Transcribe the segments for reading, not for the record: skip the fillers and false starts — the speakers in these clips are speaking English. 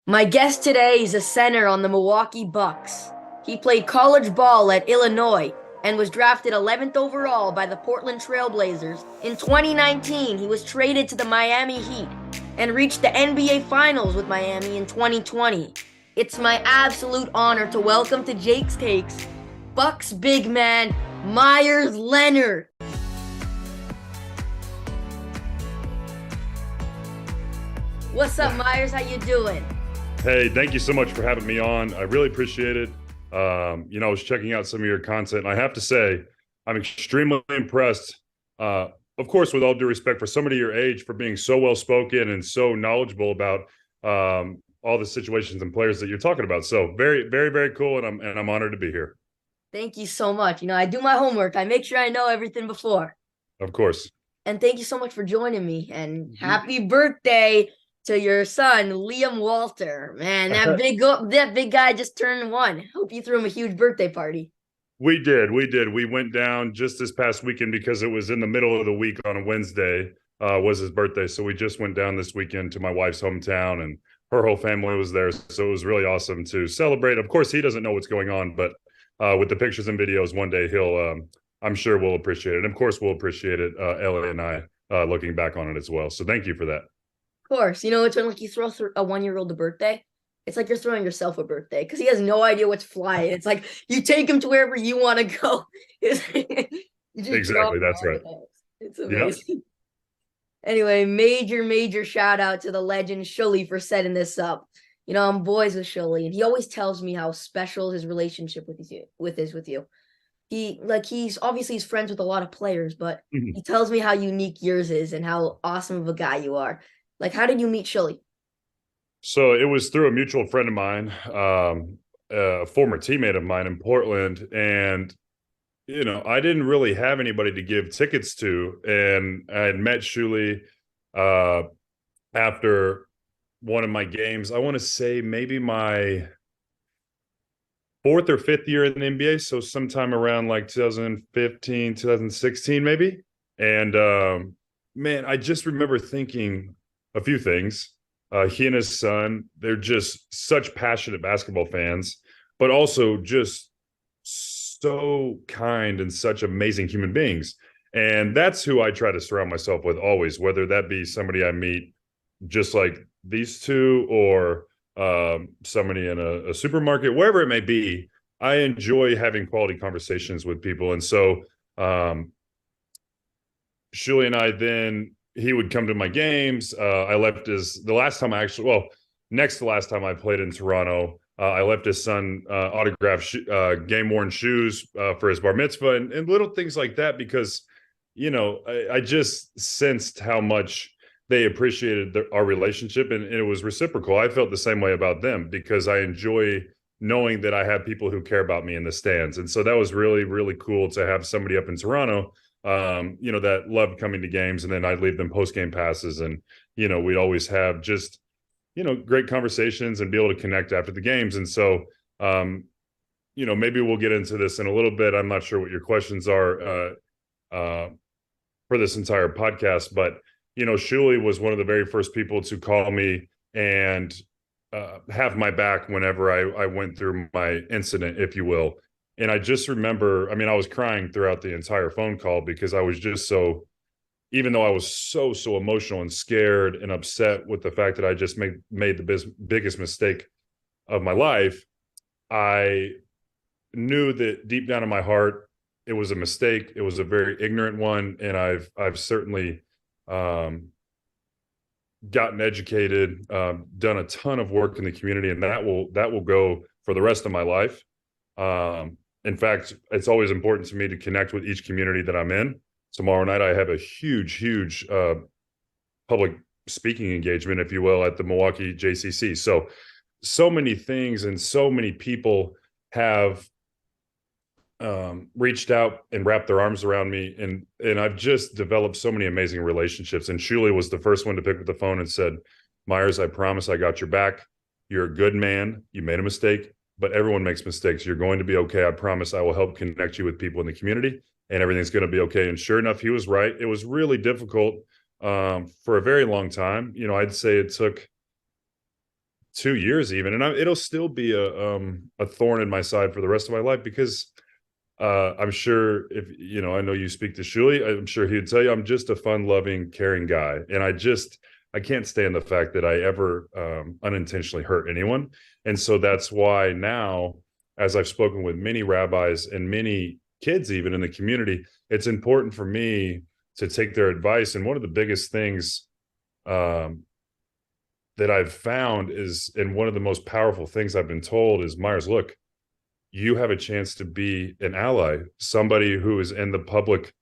My guest today is a center on the Milwaukee Bucks. He played college ball at Illinois and was drafted 11th overall by the Portland Trail Blazers. In 2019, he was traded to the Miami Heat and reached the NBA Finals with Miami in 2020. It's my absolute honor to welcome to Jake's Takes Bucks big man Meyers Leonard. What's up, Meyers? How you doing? Hey, thank you so much for having me on. I really appreciate it. I was checking out some of your content, and I have to say, I'm extremely impressed. Of course, with all due respect for somebody your age, for being so well spoken and so knowledgeable about all the situations and players that you're talking about. So very, very, very cool, and I'm honored to be here. Thank you so much. I do my homework. I make sure I know everything before. Of course. And thank you so much for joining me. And happy birthday to your son, Liam Walter. Man, that big guy just turned 1. Hope you threw him a huge birthday party. We did. We went down just this past weekend because it was in the middle of the week on a Wednesday, was his birthday. So we just went down this weekend to my wife's hometown, and her whole family was there. So it was really awesome to celebrate. Of course, he doesn't know what's going on, but with the pictures and videos, one day I'm sure we'll appreciate it. And of course, we'll appreciate it, Ellie and I, looking back on it as well. So thank you for that. Of course. It's when you throw a 1-year-old a birthday. It's like you're throwing yourself a birthday because he has no idea what's flying. It's like you take him to wherever you want to go. Exactly. That's right. It's amazing. Yep. Anyway, major shout out to the legend Shully for setting this up. I'm boys with Shully, and he always tells me how special his relationship with you. He's obviously friends with a lot of players, but he tells me how unique yours is and how awesome of a guy you are. How did you meet Shully? So it was through a mutual friend of mine, a former teammate of mine in Portland. And, I didn't really have anybody to give tickets to. And I had met Shuley after one of my games. I want to say maybe my 4th or 5th year in the NBA. So sometime around 2015, 2016, maybe. And man, I just remember thinking a few things. He and his son, they're just such passionate basketball fans, but also just so kind and such amazing human beings. And that's who I try to surround myself with always, whether that be somebody I meet just like these two or somebody in a supermarket, wherever it may be. I enjoy having quality conversations with people. And so Shuley and I then, he would come to my games. I left the last time I played in Toronto, I left his son autographed game-worn shoes for his bar mitzvah and little things like that because, I just sensed how much they appreciated our relationship, and it was reciprocal. I felt the same way about them because I enjoy knowing that I have people who care about me in the stands. And so that was really, really cool to have somebody up in Toronto that loved coming to games, and then I'd leave them post-game passes, and, we'd always have just, great conversations and be able to connect after the games. And so, maybe we'll get into this in a little bit. I'm not sure what your questions are for this entire podcast, but, Shuley was one of the very first people to call me and have my back whenever I went through my incident, if you will. And I just remember, I was crying throughout the entire phone call because I was just even though I was so emotional and scared and upset with the fact that I just made the biggest mistake of my life, I knew that deep down in my heart, it was a mistake. It was a very ignorant one. And I've certainly gotten educated, done a ton of work in the community, and that will go for the rest of my life. In fact, it's always important to me to connect with each community that I'm in. Tomorrow night, I have a huge public speaking engagement, if you will, at the Milwaukee JCC. So many things and so many people have reached out and wrapped their arms around me. And I've just developed so many amazing relationships. And Shuley was the first one to pick up the phone and said, Meyers, I promise I got your back. You're a good man. You made a mistake, but everyone makes mistakes. You're going to be okay. I promise I will help connect you with people in the community, and everything's going to be okay. And sure enough, he was right. It was really difficult for a very long time. I'd say it took 2 years even, and it'll still be a thorn in my side for the rest of my life because I'm sure if I know you speak to Shuli, I'm sure he'd tell you I'm just a fun-loving, caring guy, and I can't stand the fact that I ever unintentionally hurt anyone, and so that's why now, as I've spoken with many rabbis and many kids even in the community, it's important for me to take their advice. And one of the biggest things um, that I've found is, and one of the most powerful things I've been told is, Meyers, look, you have a chance to be an ally, somebody who is in the public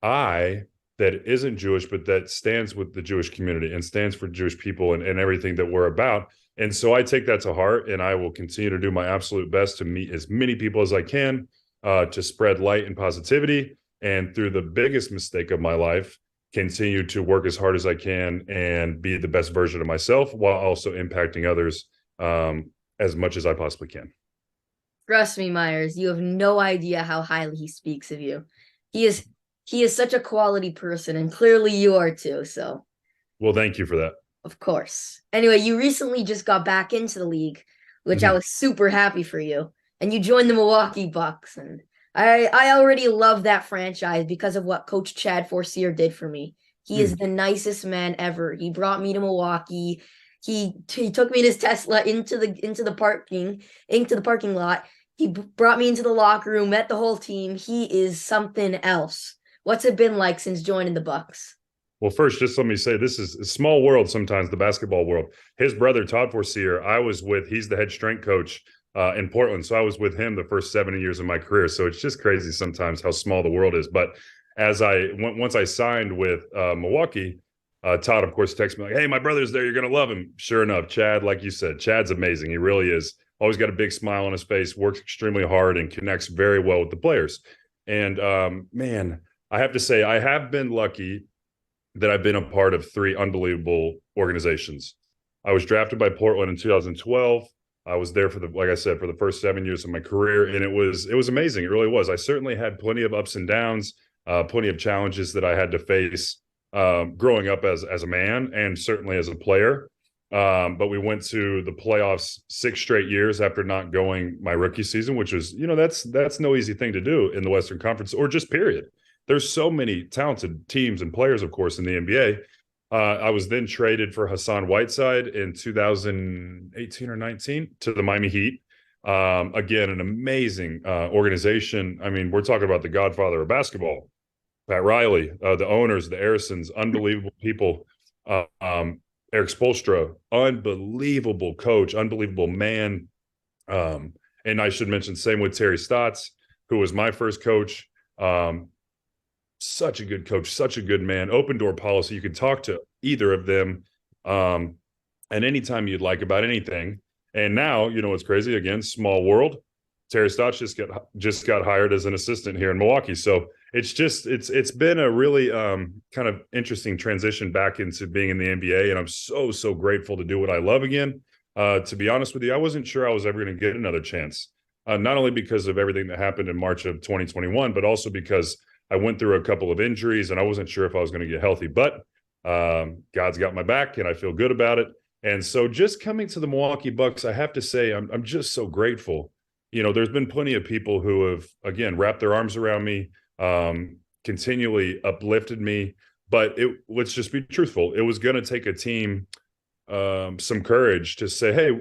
eye that isn't Jewish, but that stands with the Jewish community and stands for Jewish people and everything that we're about. And so I take that to heart, and I will continue to do my absolute best to meet as many people as I can, to spread light and positivity. And through the biggest mistake of my life, continue to work as hard as I can and be the best version of myself while also impacting others as much as I possibly can. Trust me, Meyers, you have no idea how highly he speaks of you. He is such a quality person, and clearly you are too, so. Well, thank you for that. Of course. Anyway, you recently just got back into the league, which I was super happy for you. And you joined the Milwaukee Bucks. And I already love that franchise because of what Coach Chad Forcier did for me. He is the nicest man ever. He brought me to Milwaukee. He took me in his Tesla into the parking lot. He brought me into the locker room, met the whole team. He is something else. What's it been like since joining the Bucks? Well, first, just let me say, this is a small world sometimes, the basketball world. His brother, Todd Forcier, he's the head strength coach in Portland. So I was with him the first 7 years of my career. So it's just crazy sometimes how small the world is. But once I signed with Milwaukee, Todd, of course, texted me like, hey, my brother's there. You're going to love him. Sure enough, Chad, like you said, Chad's amazing. He really is. Always got a big smile on his face, works extremely hard, and connects very well with the players. And man, I have to say, I have been lucky that I've been a part of 3 unbelievable organizations. I was drafted by Portland in 2012. I was there like I said, for the first 7 years of my career, and it was amazing. It really was. I certainly had plenty of ups and downs, plenty of challenges that I had to face growing up as a man and certainly as a player. But we went to the playoffs 6 straight years after not going my rookie season, which was, that's no easy thing to do in the Western Conference or just period. There's so many talented teams and players, of course, in the NBA. I was then traded for Hassan Whiteside in 2018 or 19 to the Miami Heat. Again, an amazing organization. I mean, we're talking about the godfather of basketball, Pat Riley, the owners, the Arisons, unbelievable people. Eric Spoelstra, unbelievable coach, unbelievable man. And I should mention, same with Terry Stotts, who was my first coach. Such a good coach, such a good man, open door policy. You could talk to either of them at any time you'd like about anything. And now, it's crazy. Again, small world. Terry Stotts just got hired as an assistant here in Milwaukee. So it's been a really kind of interesting transition back into being in the NBA. And I'm so grateful to do what I love again. To be honest with you, I wasn't sure I was ever going to get another chance, not only because of everything that happened in March of 2021, but also because I went through a couple of injuries and I wasn't sure if I was going to get healthy, but God's got my back and I feel good about it. And so just coming to the Milwaukee Bucks, I have to say, I'm just so grateful. There's been plenty of people who have, again, wrapped their arms around me, continually uplifted me, but let's just be truthful. It was going to take a team, some courage to say, hey,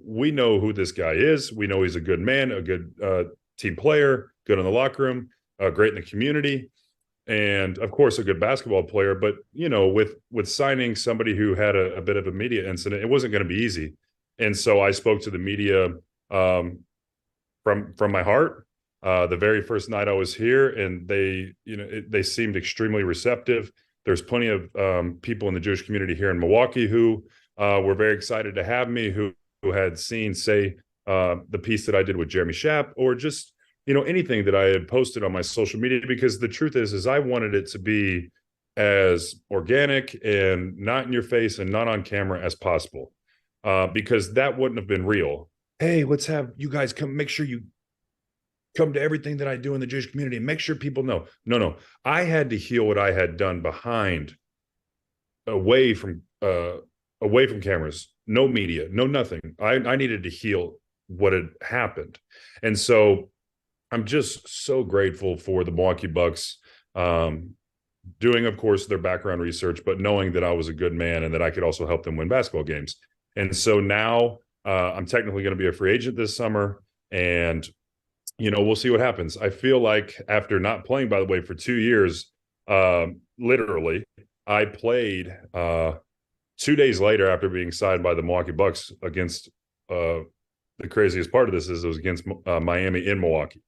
we know who this guy is. We know he's a good man, a good team player, good in the locker room, great in the community, and of course a good basketball player. But with signing somebody who had a bit of a media incident, it wasn't going to be easy. And so I spoke to the media from my heart the very first night I was here, and they seemed extremely receptive. There's plenty of people in the Jewish community here in Milwaukee who were very excited to have me, who had seen, say, the piece that I did with Jeremy Schaap, or just anything that I had posted on my social media, because the truth is I wanted it to be as organic and not in your face and not on camera as possible, because that wouldn't have been real. Hey, let's have you guys come, make sure you come to everything that I do in the Jewish community and make sure people know. No. I had to heal what I had done away from cameras, no media, no nothing. I needed to heal what had happened. And so I'm just so grateful for the Milwaukee Bucks doing, of course, their background research, but knowing that I was a good man and that I could also help them win basketball games. And so now I'm technically going to be a free agent this summer, and we'll see what happens. I feel like after not playing, by the way, for 2 years, literally, I played 2 days later after being signed by the Milwaukee Bucks against the craziest part of this is it was against Miami in Milwaukee.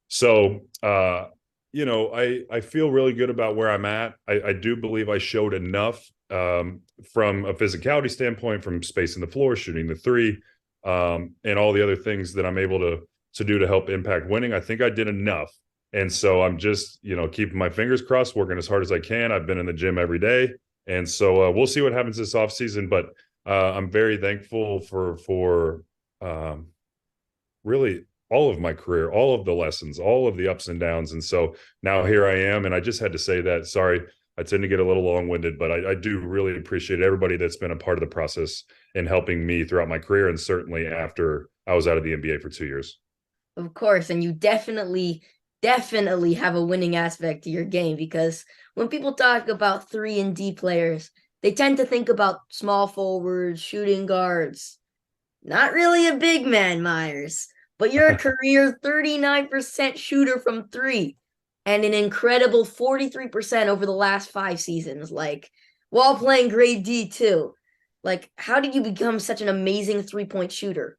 So, I feel really good about where I'm at. I do believe I showed enough from a physicality standpoint, from spacing the floor, shooting the three, and all the other things that I'm able to do to help impact winning. I think I did enough. And so I'm just, keeping my fingers crossed, working as hard as I can. I've been in the gym every day. And so we'll see what happens this offseason. But I'm very thankful for really all of my career, all of the lessons, all of the ups and downs. And so now here I am. And I just had to say that. Sorry, I tend to get a little long-winded, but I do really appreciate everybody that's been a part of the process in helping me throughout my career, and certainly after I was out of the NBA for 2 years. Of course, and you definitely have a winning aspect to your game, because when people talk about 3-and-D players, they tend to think about small forwards, shooting guards. Not really a big man, Meyers, but you're a career 39% shooter from three and an incredible 43% over the last 5 seasons, while playing grade D too. How did you become such an amazing 3-point shooter?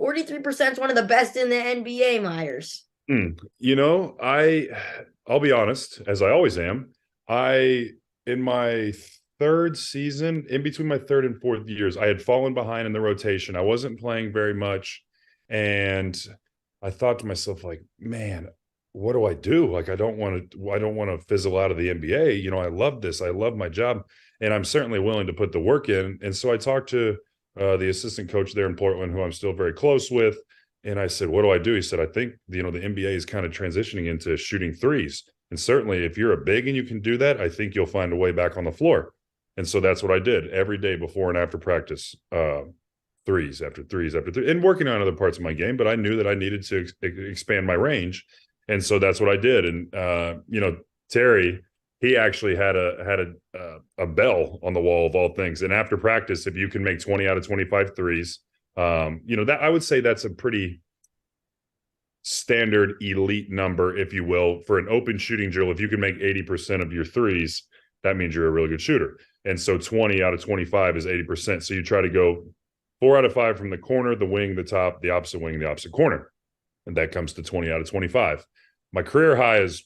43% is one of the best in the NBA, Meyers. I'll be honest, as I always am. In my third season, in between my third and fourth years, I had fallen behind in the rotation. I wasn't playing very much. And I thought to myself, man, what do I do? I don't want to fizzle out of the NBA. I love this. I love my job, and I'm certainly willing to put the work in. And so I talked to the assistant coach there in Portland, who I'm still very close with. And I said, what do I do? He said, I think, the NBA is kind of transitioning into shooting threes. And certainly if you're a big and you can do that, I think you'll find a way back on the floor. And so that's what I did every day before and after practice, threes after threes after three, and working on other parts of my game. But I knew that I needed to expand my range. And so that's what I did. And, Terry, he actually had a bell on the wall of all things. And after practice, if you can make 20 out of 25 threes, that I would say that's a pretty standard elite number, if you will, for an open shooting drill. If you can make 80% of your threes, that means you're a really good shooter. And so 20 out of 25 is 80%. So you try to go 4 out of 5 from the corner, the wing, the top, the opposite wing, the opposite corner. And that comes to 20 out of 25. My career high is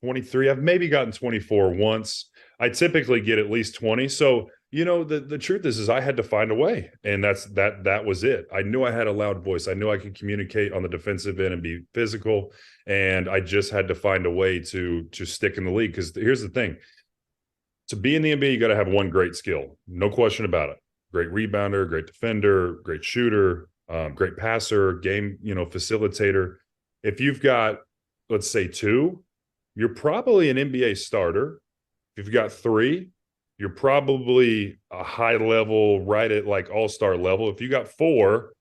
23. I've maybe gotten 24 once. I typically get at least 20. So, the truth is I had to find a way. And that was it. I knew I had a loud voice. I knew I could communicate on the defensive end and be physical. And I just had to find a way to stick in the league. Because here's the thing. To be in the NBA, you got to have one great skill. No question about it. Great rebounder, great defender, great shooter, great passer, game, facilitator. If you've got, let's say, 2, you're probably an NBA starter. If you've got 3, you're probably a high level, right at all-star level. If you got 4,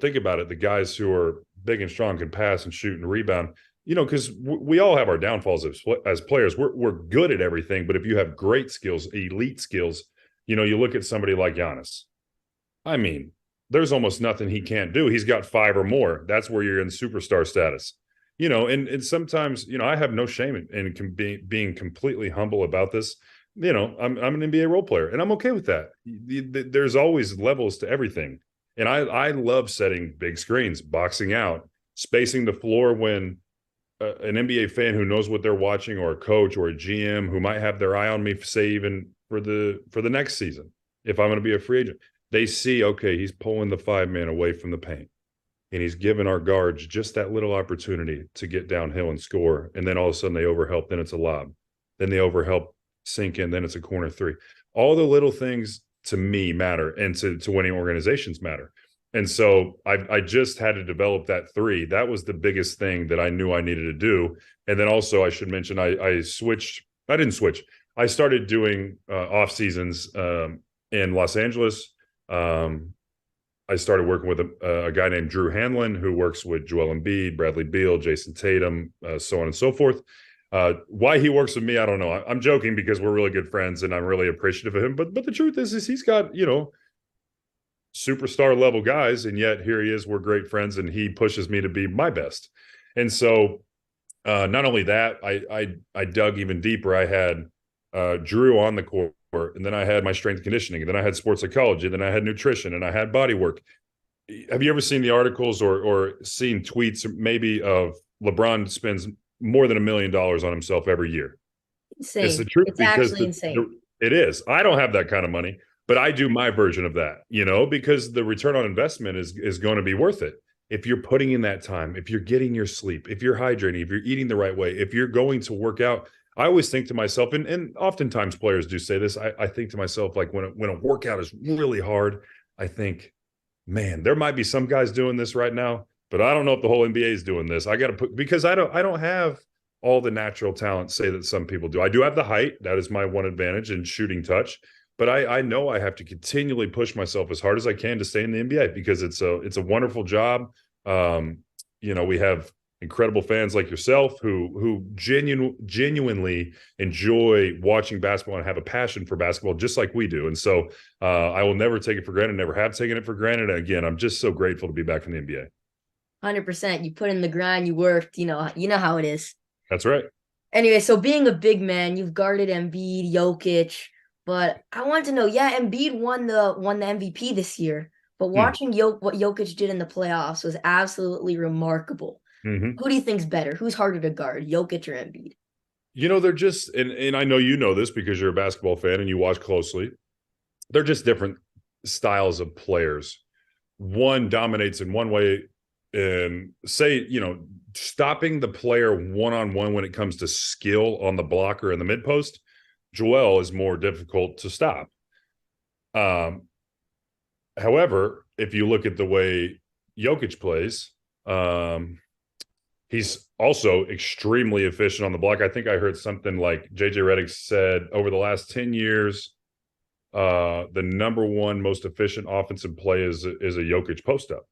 think about it. The guys who are big and strong can pass and shoot and rebound, because we all have our downfalls as players. We're good at everything, but if you have great skills, elite skills, you look at somebody like Giannis. I mean, there's almost nothing he can't do. He's got 5 or more. That's where you're in superstar status. And sometimes, I have no shame in being completely humble about this. I'm an NBA role player, and I'm okay with that. There's always levels to everything. And I love setting big screens, boxing out, spacing the floor when an NBA fan who knows what they're watching, or a coach or a GM who might have their eye on me, say even for the next season, if I'm going to be a free agent, they see, okay, he's pulling the 5-man away from the paint. And he's given our guards just that little opportunity to get downhill and score. And then all of a sudden they overhelp, then it's a lob. Then they overhelp, sink in, then it's a corner 3. All the little things to me matter, and to winning organizations matter. And so I just had to develop that 3. That was the biggest thing that I knew I needed to do. And then also I should mention, I didn't switch. I started doing off seasons in Los Angeles, I started working with a guy named Drew Hanlon, who works with Joel Embiid, Bradley Beal, Jason Tatum, so on and so forth. Why he works with me, I don't know. I'm joking because we're really good friends and I'm really appreciative of him. But the truth is he's got, superstar level guys, and yet here he is. We're great friends, and he pushes me to be my best. And so, not only that, I dug even deeper. I had Drew on the court, and then I had my strength conditioning, and then I had sports psychology, and then I had nutrition, and I had body work. Have you ever seen the articles or seen tweets maybe of LeBron spends more than $1 million on himself every year? Insane. It's the truth, It's because actually insane. it is. I don't have that kind of money, but I do my version of that, because the return on investment is going to be worth it. If you're putting in that time, if you're getting your sleep, if you're hydrating, if you're eating the right way, if you're going to work out. I always think to myself, and oftentimes players do say this, I think to myself, like when a workout is really hard, I think, man, there might be some guys doing this right now, but I don't know if the whole NBA is doing this. I got to put, because I don't have all the natural talent, say, that some people do. I do have the height. That is my one advantage in shooting touch. But I know I have to continually push myself as hard as I can to stay in the NBA, because it's a wonderful job. We have incredible fans like yourself who genuinely enjoy watching basketball and have a passion for basketball just like we do. And so I will never take it for granted, never have taken it for granted. And again, I'm just so grateful to be back in the NBA. 100%. You put in the grind, you worked, you know how it is. That's right. Anyway, so being a big man, you've guarded Embiid, Jokic, but I want to know, yeah, Embiid won the MVP this year, but watching what Jokic did in the playoffs was absolutely remarkable. Mm-hmm. Who do you think's better? Who's harder to guard, Jokic or Embiid? They're just, and I know you know this because you're a basketball fan and you watch closely. They're just different styles of players. One dominates in one way, and say, stopping the player one-on-one when it comes to skill on the blocker in the mid post, Joel is more difficult to stop. However, if you look at the way Jokic plays, he's also extremely efficient on the block. I think I heard something like JJ Redick said over the last 10 years, the number one most efficient offensive play is a Jokic post-up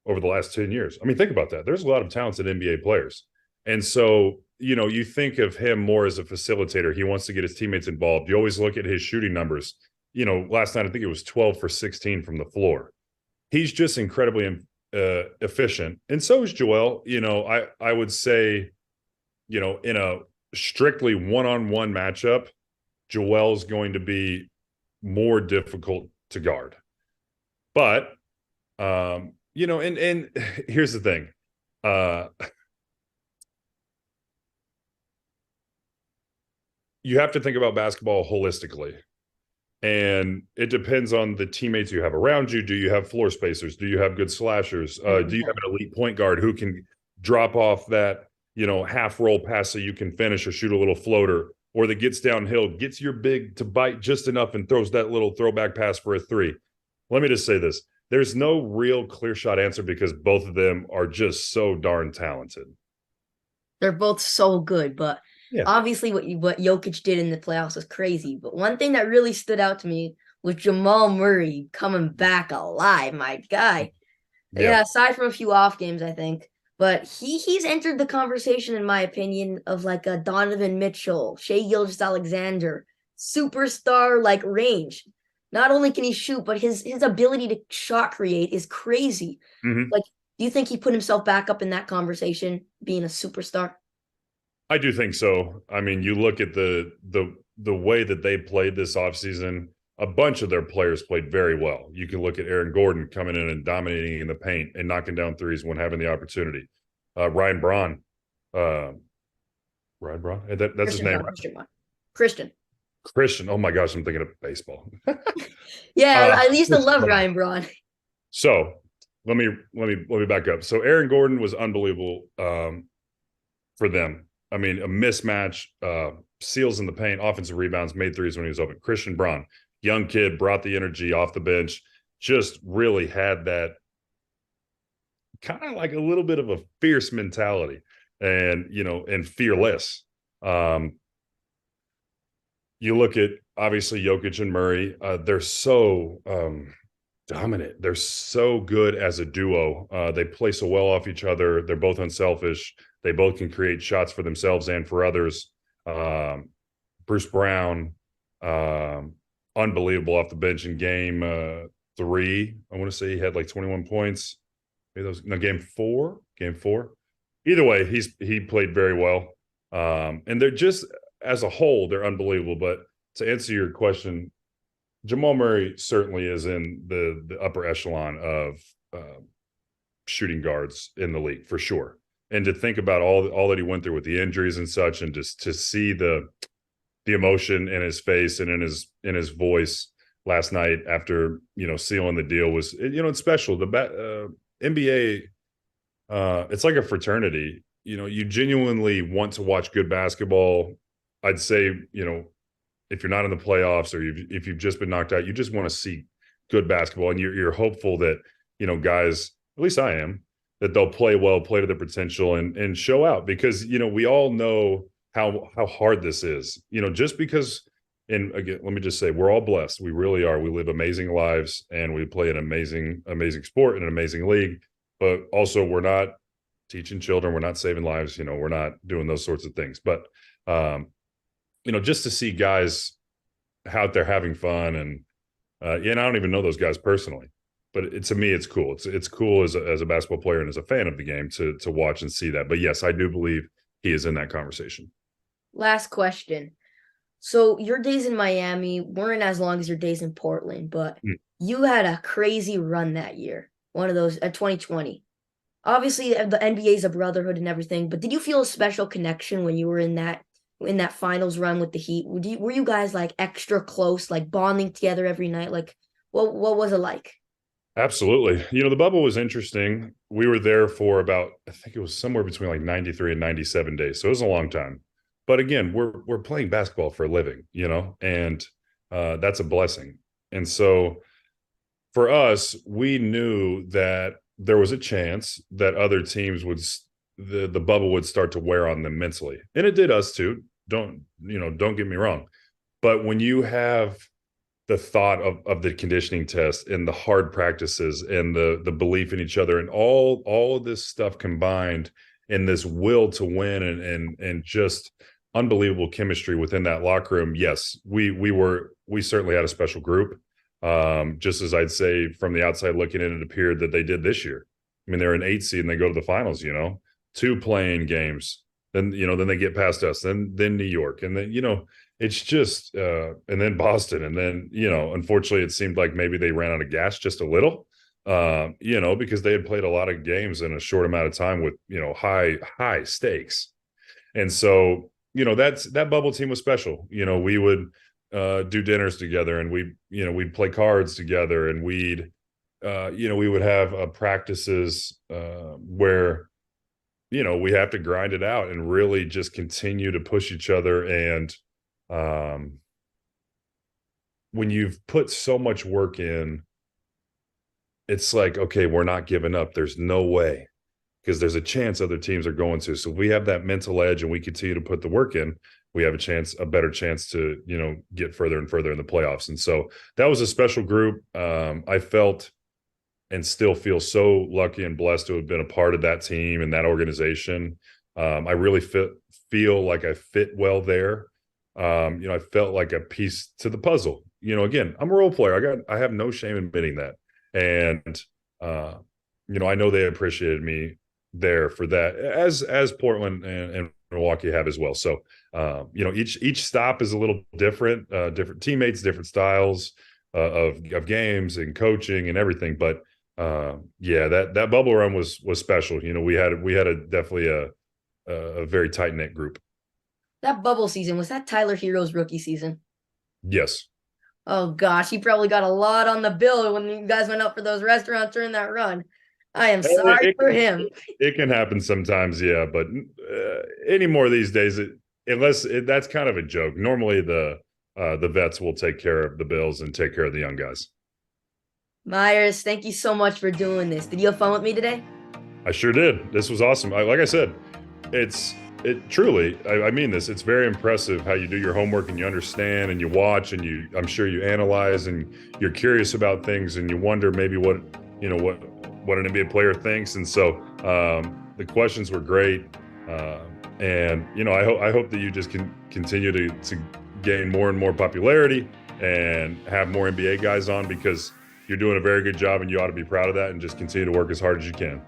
over the last 10 years. I mean, think about that. There's a lot of talented NBA players. And so, you think of him more as a facilitator. He wants to get his teammates involved. You always look at his shooting numbers. Last night, I think it was 12 for 16 from the floor. He's just incredibly efficient. And so is Joel. I would say, in a strictly one-on-one matchup, Joel's going to be more difficult to guard. But, and here's the thing. You have to think about basketball holistically. And it depends on the teammates you have around you. Do you have floor spacers? Do you have good slashers? Do you have an elite point guard who can drop off that, half roll pass so you can finish or shoot a little floater, or that gets downhill, gets your big to bite just enough and throws that little throwback pass for a three? Let me just say this. There's no real clear shot answer because both of them are just so darn talented. They're both so good, but yeah. Obviously what Jokic did in the playoffs was crazy. But one thing that really stood out to me was Jamal Murray coming back alive, my guy. Yeah, aside from a few off games, I think. But he's entered the conversation, in my opinion, of like a Donovan Mitchell, Shai Gilgeous-Alexander, superstar like range. Not only can he shoot, but his ability to shot create is crazy. Mm-hmm. Like, do you think he put himself back up in that conversation, being a superstar? I do think so. I mean, you look at the way that they played this offseason, a bunch of their players played very well. You can look at Aaron Gordon coming in and dominating in the paint and knocking down threes when having the opportunity. Ryan Braun. Ryan Braun? That's Christian his name, right? Christian. Oh my gosh, I'm thinking of baseball. Yeah, I used to love Ryan Braun. So let me back up. So Aaron Gordon was unbelievable for them. I mean, a mismatch, seals in the paint, offensive rebounds, made threes when he was open. Christian Braun, young kid, brought the energy off the bench, just really had that kind of like a little bit of a fierce mentality and, and fearless. You look at, obviously, Jokic and Murray, they're so dominant. They're so good as a duo. They play so well off each other. They're both unselfish. They both can create shots for themselves and for others. Bruce Brown, um, unbelievable off the bench in game 3. I want to say he had like 21 points. Maybe those no game four. Game four. Either way, he played very well. And they're just as a whole, they're unbelievable. But to answer your question, Jamal Murray certainly is in the upper echelon of shooting guards in the league for sure. And to think about all that he went through with the injuries and such, and just to see the emotion in his face and in his voice last night after sealing the deal was it's special. The NBA, it's like a fraternity. You genuinely want to watch good basketball. I'd say if you're not in the playoffs or if you've just been knocked out, you just want to see good basketball, and you're hopeful that guys, at least I am, that they'll play well, play to their potential, and show out, because we all know how hard this is. Just because, and again, let me just say, we're all blessed. We really are. We live amazing lives, and we play an amazing sport in an amazing league. But also, we're not teaching children, we're not saving lives. We're not doing those sorts of things. But just to see guys out there having fun, and I don't even know those guys personally, but to me, it's cool. It's cool as a basketball player and as a fan of the game to watch and see that. But yes, I do believe he is in that conversation. Last question. So your days in Miami weren't as long as your days in Portland, but you had a crazy run that year. One of those 2020. Obviously, the NBA is a brotherhood and everything, but did you feel a special connection when you were in that finals run with the Heat? Were you guys like extra close, like bonding together every night? Like, what was it like? Absolutely. The bubble was interesting. We were there for about, I think it was somewhere between like 93 and 97 days. So it was a long time. But again, we're playing basketball for a living, and that's a blessing. And so for us, we knew that there was a chance that other teams the bubble would start to wear on them mentally. And it did us too. Don't get me wrong. But when you have the thought of the conditioning test and the hard practices and the belief in each other and all of this stuff combined in this will to win and just unbelievable chemistry within that locker room. Yes, we certainly had a special group. Just as I'd say from the outside looking in, it appeared that they did this year. I mean, they're an 8 seed and they go to the finals, 2 playing games. Then, then they get past us, then New York. And then, it's just, and then Boston. And then, unfortunately, it seemed like maybe they ran out of gas just a little, because they had played a lot of games in a short amount of time with, high stakes. And so, that bubble team was special. We would do dinners together, and we'd play cards together, and we would have practices where we have to grind it out and really just continue to push each other. And when you've put so much work in, it's like, okay, we're not giving up. There's no way, because there's a chance other teams are going to. So if we have that mental edge and we continue to put the work in, we have a better chance to, get further and further in the playoffs. And so that was a special group. I felt and still feel so lucky and blessed to have been a part of that team and that organization. I really feel like I fit well there. I felt like a piece to the puzzle. Again, I'm a role player. I have no shame in admitting that. And, I know they appreciated me there for that, as Portland and Milwaukee have as well. So, each stop is a little different, different teammates, different styles of games and coaching and everything. But that bubble run was special. We had definitely a very tight knit group. That bubble season, was that Tyler Hero's rookie season? Yes. Oh gosh, he probably got a lot on the bill when you guys went out for those restaurants during that run. I am sorry for him. It can happen sometimes, yeah. But anymore these days, that's kind of a joke. Normally, the vets will take care of the bills and take care of the young guys. Meyers, thank you so much for doing this. Did you have fun with me today? I sure did. This was awesome. Like I said, it's It truly, I mean this. It's very impressive how you do your homework and you understand and you watch and I'm sure you analyze and you're curious about things and you wonder maybe what an NBA player thinks. And so the questions were great, and I hope that you just can continue to gain more and more popularity and have more NBA guys on, because you're doing a very good job and you ought to be proud of that and just continue to work as hard as you can.